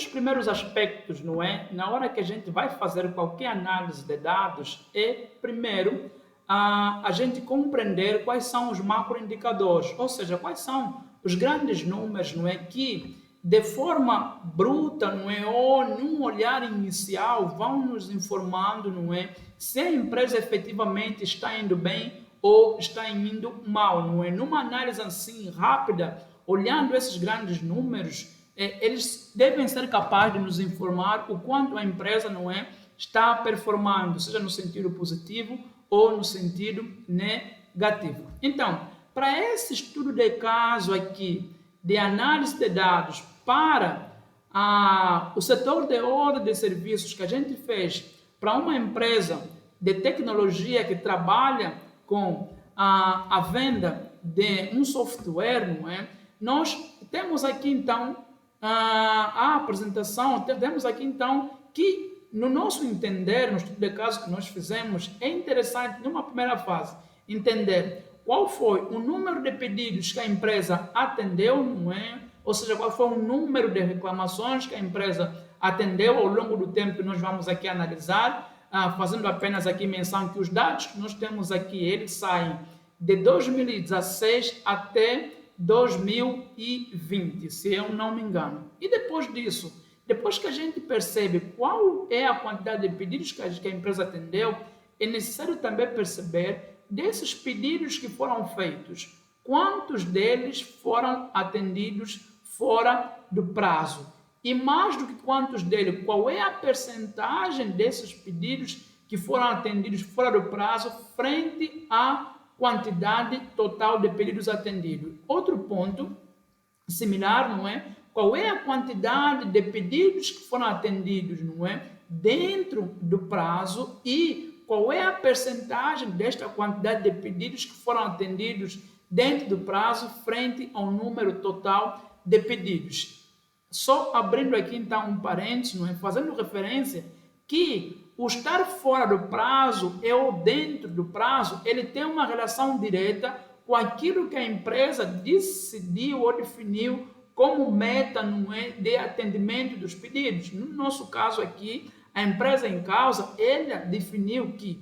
dos primeiros aspectos, não é? Na hora que a gente vai fazer qualquer análise de dados, é primeiro a gente compreender quais são os macroindicadores, ou seja, quais são os grandes números, não é? Que de forma bruta, não é? Ou num olhar inicial, vão nos informando, não é? Se a empresa efetivamente está indo bem ou está indo mal, não é? Numa análise assim rápida, olhando esses grandes números, eles devem ser capazes de nos informar o quanto a empresa, não é, está performando, seja no sentido positivo ou no sentido negativo. Então, para esse estudo de caso aqui, de análise de dados para o setor de ordem de serviços que a gente fez para uma empresa de tecnologia que trabalha com a venda de um software, não é? Nós temos aqui então a apresentação, temos aqui então que no nosso entender, no estudo de caso que nós fizemos, é interessante numa primeira fase entender qual foi o número de pedidos que a empresa atendeu, não é? Ou seja, qual foi o número de reclamações que a empresa atendeu ao longo do tempo que nós vamos aqui analisar, fazendo apenas aqui menção que os dados que nós temos aqui, eles saem de 2016 até 2020, se eu não me engano. E depois disso, depois que a gente percebe qual é a quantidade de pedidos que a empresa atendeu, é necessário também perceber desses pedidos que foram feitos, quantos deles foram atendidos fora do prazo. E mais do que quantos deles, qual é a percentagem desses pedidos que foram atendidos fora do prazo frente à quantidade total de pedidos atendidos. Outro ponto similar, não é? Qual é a quantidade de pedidos que foram atendidos, não é? Dentro do prazo e qual é a percentagem desta quantidade de pedidos que foram atendidos dentro do prazo frente ao número total de pedidos. Só abrindo aqui então um parênteses, não é? Fazendo referência que o estar fora do prazo ou dentro do prazo, ele tem uma relação direta com aquilo que a empresa decidiu ou definiu como meta, não é, de atendimento dos pedidos. No nosso caso aqui, a empresa em causa, ela definiu que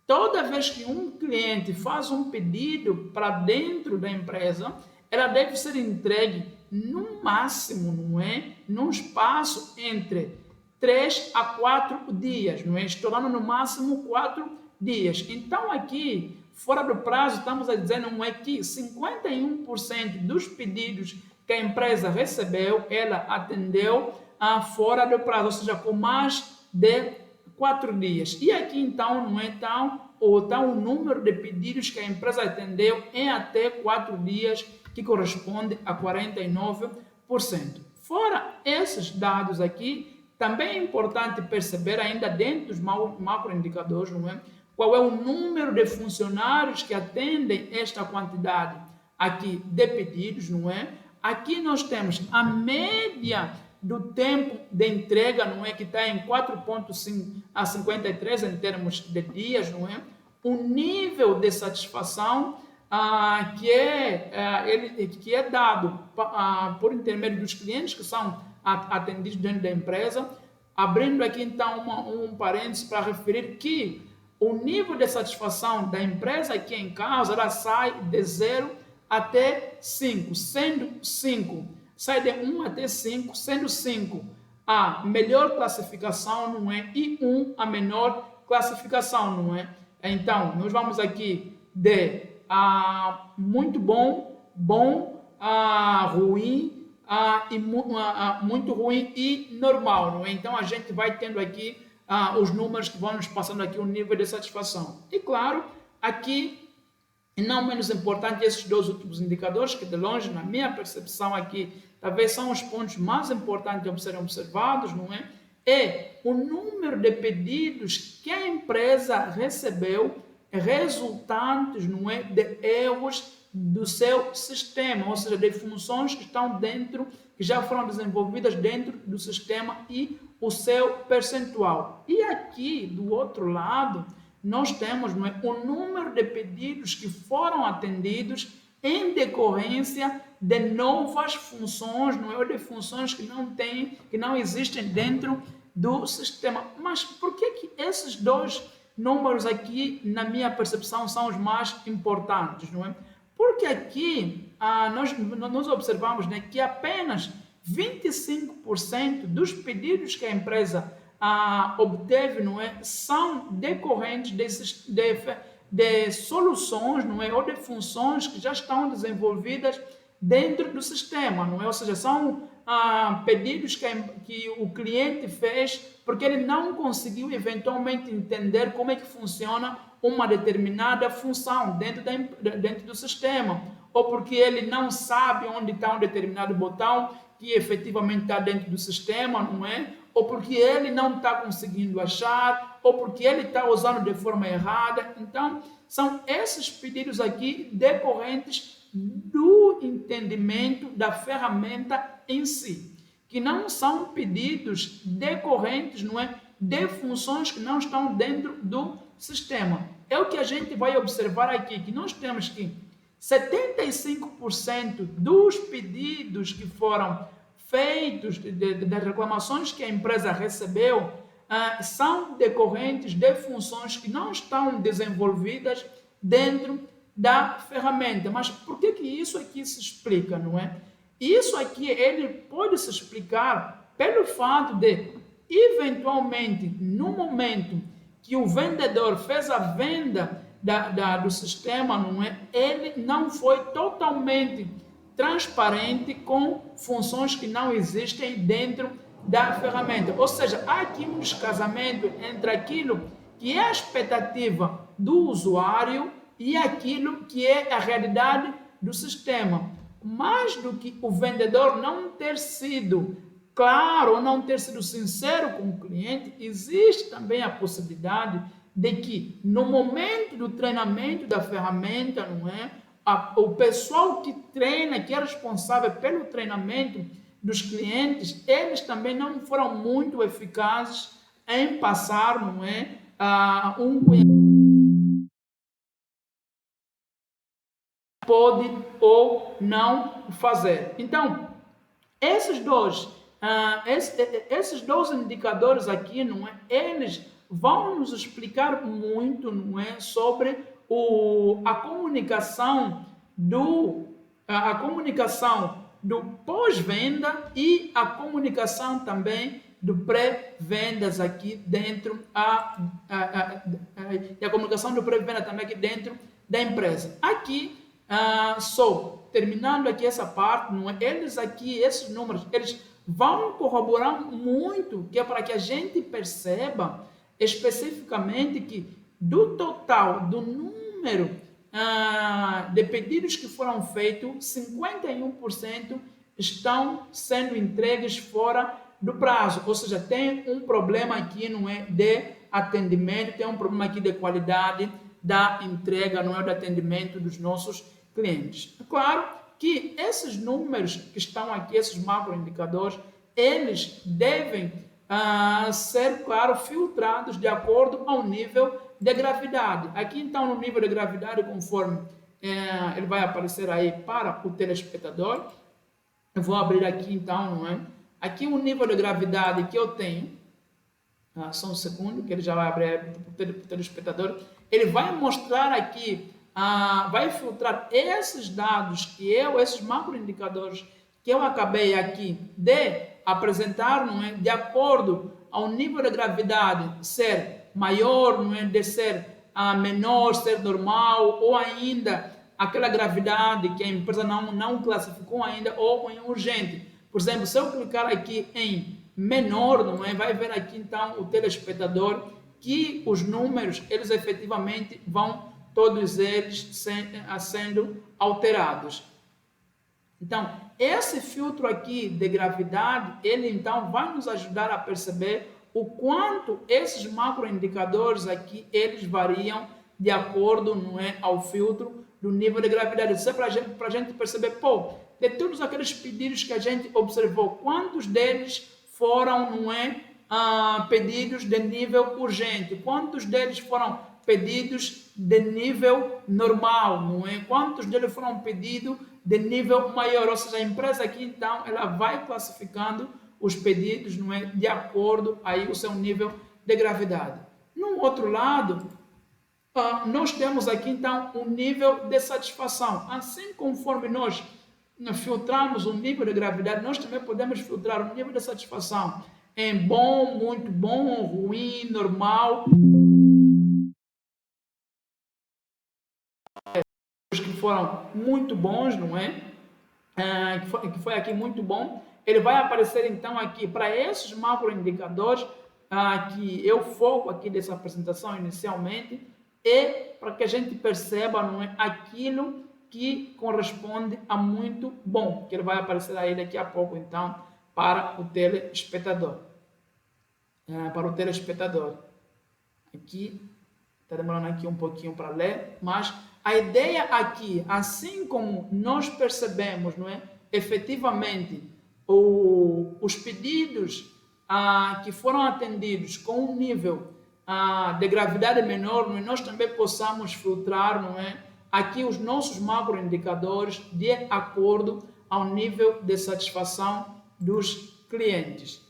toda vez que um cliente faz um pedido para dentro da empresa, ela deve ser entregue no máximo, não é, num espaço entre 3 a 4 dias, não é? Estourando no máximo 4 dias. Então aqui, fora do prazo, estamos a dizer, não é, que 51% dos pedidos que a empresa recebeu, ela atendeu fora do prazo, ou seja, com mais de 4 dias. E aqui então, não é o número de pedidos que a empresa atendeu em até 4 dias, que corresponde a 49%. Fora esses dados aqui, também é importante perceber, ainda dentro dos macroindicadores, não é? Qual é o número de funcionários que atendem esta quantidade aqui de pedidos, não é? Aqui nós temos a média do tempo de entrega, não é? Que está em 4,53 em termos de dias, não é? O nível de satisfação que é dado por intermédio dos clientes que são atendidos dentro da empresa, abrindo aqui então um parênteses para referir que o nível de satisfação da empresa aqui em causa, ela sai de 0 até 5, sendo 5, sai de 1 até 5, sendo 5 a melhor classificação, não é? E 1 a menor classificação, não é? Então, nós vamos aqui de muito bom, ruim, muito ruim e normal, não é? Então a gente vai tendo aqui os números que vão nos passando aqui o nível de satisfação. E claro, aqui, e não menos importante, esses dois últimos indicadores, que de longe, na minha percepção aqui, talvez são os pontos mais importantes a serem observados, não é? É o número de pedidos que a empresa recebeu resultantes, não é, de erros do seu sistema, ou seja, de funções que estão dentro, que já foram desenvolvidas dentro do sistema e o seu percentual. E aqui, do outro lado, nós temos, não é, o número de pedidos que foram atendidos em decorrência de novas funções, não é? Ou de funções que não existem dentro do sistema. Mas por que esses dois números aqui, na minha percepção, são os mais importantes, não é? Porque aqui nós observamos, né, que apenas 25% dos pedidos que a empresa obteve, não é, são decorrentes de soluções, não é, ou de funções que já estão desenvolvidas dentro do sistema, não é? Ou seja, são pedidos que o cliente fez porque ele não conseguiu eventualmente entender como é que funciona uma determinada função dentro do sistema, ou porque ele não sabe onde está um determinado botão que efetivamente está dentro do sistema, não é? Ou porque ele não está conseguindo achar, ou porque ele está usando de forma errada. Então, são esses pedidos aqui decorrentes do entendimento da ferramenta em si, que não são pedidos decorrentes, não é, de funções que não estão dentro do sistema. É o que a gente vai observar aqui, que nós temos que 75% dos pedidos que foram feitos, das reclamações que a empresa recebeu, são decorrentes de funções que não estão desenvolvidas dentro da ferramenta. Mas por que isso aqui se explica, não é? Isso aqui ele pode se explicar pelo fato de, eventualmente, no momento que o vendedor fez a venda do sistema, não é? Ele não foi totalmente transparente com funções que não existem dentro da ferramenta. Ou seja, há aqui um descasamento entre aquilo que é a expectativa do usuário e aquilo que é a realidade do sistema. Mais do que o vendedor não ter sido claro ou não ter sido sincero com o cliente, existe também a possibilidade de que no momento do treinamento da ferramenta, não é? O pessoal que treina, que é responsável pelo treinamento dos clientes, eles também não foram muito eficazes em passar, não é? Um pode ou não fazer. Então, esses dois indicadores aqui, não é? Eles vão nos explicar muito, não é, sobre a comunicação do pós-venda e a comunicação também do pré-vendas aqui dentro e a comunicação do pré-venda também aqui dentro da empresa. Aqui terminando aqui essa parte, não é? Esses números, eles vão corroborar muito, que é para que a gente perceba especificamente que do total do número de pedidos que foram feitos, 51% estão sendo entregues fora do prazo, ou seja, tem um problema aqui, não é, de atendimento, tem um problema aqui de qualidade da entrega, não é, do atendimento dos nossos clientes. É claro que esses números que estão aqui, esses macroindicadores, eles devem ser, claro, filtrados de acordo ao nível de gravidade. Aqui, então, no nível de gravidade, conforme ele vai aparecer aí para o telespectador, eu vou abrir aqui, então, não é? Aqui o nível de gravidade que eu tenho, só um segundo, que ele já vai abrir para o telespectador, ele vai mostrar aqui, vai filtrar esses dados esses macroindicadores que eu acabei aqui de apresentar, não é? De acordo ao nível de gravidade ser maior, não é? De ser menor, ser normal, ou ainda aquela gravidade que a empresa não classificou ainda, ou em urgente. Por exemplo, se eu clicar aqui em menor, não é? Vai ver aqui então o telespectador que os números, eles efetivamente vão todos eles sendo alterados. Então, esse filtro aqui de gravidade, ele então vai nos ajudar a perceber o quanto esses macroindicadores aqui, eles variam de acordo, não é, ao filtro do nível de gravidade. Isso é para a gente perceber, de todos aqueles pedidos que a gente observou, quantos deles foram, não é, pedidos de nível urgente, quantos deles foram pedidos de nível normal, não é? Quantos deles foram pedidos de nível maior, ou seja, a empresa aqui então ela vai classificando os pedidos, não é, de acordo aí o seu nível de gravidade. No outro lado, nós temos aqui então um nível de satisfação. Assim conforme nós filtramos o nível de gravidade, nós também podemos filtrar o nível de satisfação em bom, muito bom, ruim, normal. Os que foram muito bons, não é? Que foi aqui muito bom, ele vai aparecer então aqui para esses macroindicadores que eu foco aqui dessa apresentação inicialmente, e para que a gente perceba, não é, aquilo que corresponde a muito bom, que ele vai aparecer aí daqui a pouco então para o telespectador. Aqui está demorando aqui um pouquinho para ler, mas a ideia aqui, assim como nós percebemos, não é, efetivamente os pedidos que foram atendidos com um nível de gravidade menor, não é, nós também possamos filtrar, não é, aqui os nossos macroindicadores de acordo ao nível de satisfação dos clientes.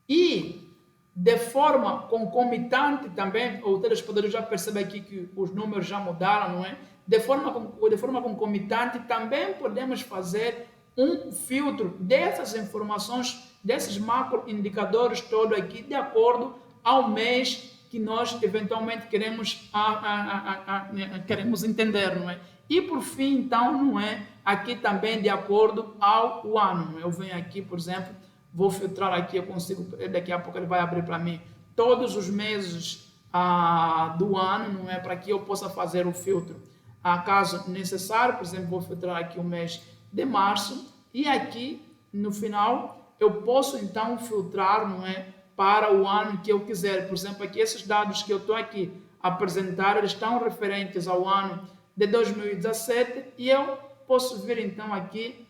E de forma concomitante também, o telespectador já percebe aqui que os números já mudaram, não é? De forma concomitante também podemos fazer um filtro dessas informações, desses macroindicadores todos aqui, de acordo ao mês que nós eventualmente queremos entender, não é? E por fim, então, não é? Aqui também de acordo ao ano, não é? Eu venho aqui, por exemplo, vou filtrar aqui, eu consigo, daqui a pouco ele vai abrir para mim todos os meses do ano, não é? Para que eu possa fazer o filtro. Caso necessário, por exemplo, vou filtrar aqui o mês de março, e aqui no final eu posso então filtrar, não é? Para o ano que eu quiser. Por exemplo, aqui esses dados que eu estou aqui a apresentar, eles estão referentes ao ano de 2017, e eu posso vir então aqui,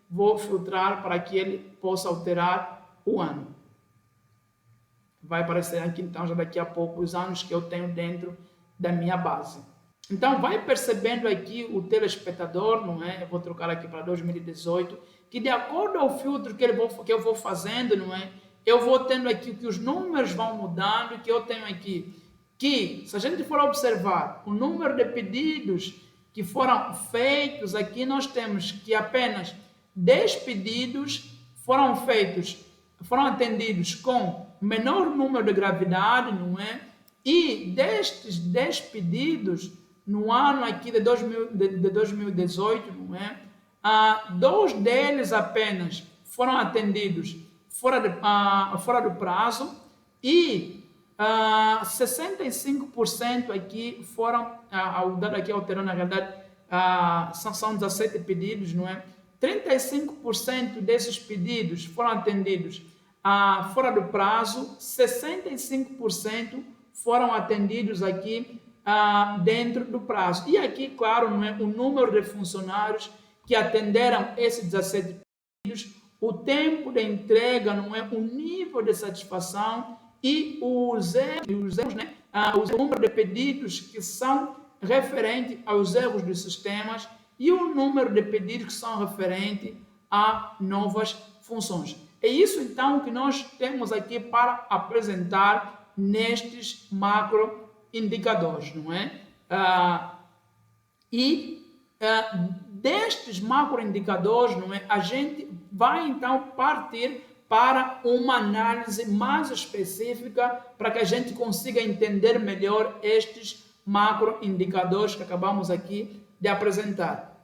vou filtrar para que ele possa alterar o ano. Vai aparecer aqui então já daqui a pouco os anos que eu tenho dentro da minha base. Então vai percebendo aqui o telespectador, não é? Eu vou trocar aqui para 2018, que de acordo ao filtro que eu vou fazendo, não é? Eu vou tendo aqui que os números vão mudando, que eu tenho aqui que, se a gente for observar o número de pedidos que foram feitos aqui, nós temos que apenas 10 pedidos foram atendidos com menor número de gravidade, não é? E destes 10 pedidos, no ano aqui de 2018, não é? 2 deles apenas foram atendidos fora do prazo, e 65% aqui foram, o dado aqui alterou, na verdade, são 17 pedidos, não é? 35% desses pedidos foram atendidos fora do prazo, 65% foram atendidos aqui dentro do prazo. E aqui, claro, não é, o número de funcionários que atenderam esses 17 pedidos, o tempo de entrega, não é, o nível de satisfação e os erros, né, o número de pedidos que são referentes aos erros dos sistemas, e o número de pedidos que são referentes a novas funções. É isso então que nós temos aqui para apresentar nestes macro indicadores, não é? Destes macro indicadores, não é? A gente vai então partir para uma análise mais específica, para que a gente consiga entender melhor estes macro indicadores que acabamos aqui de apresentar.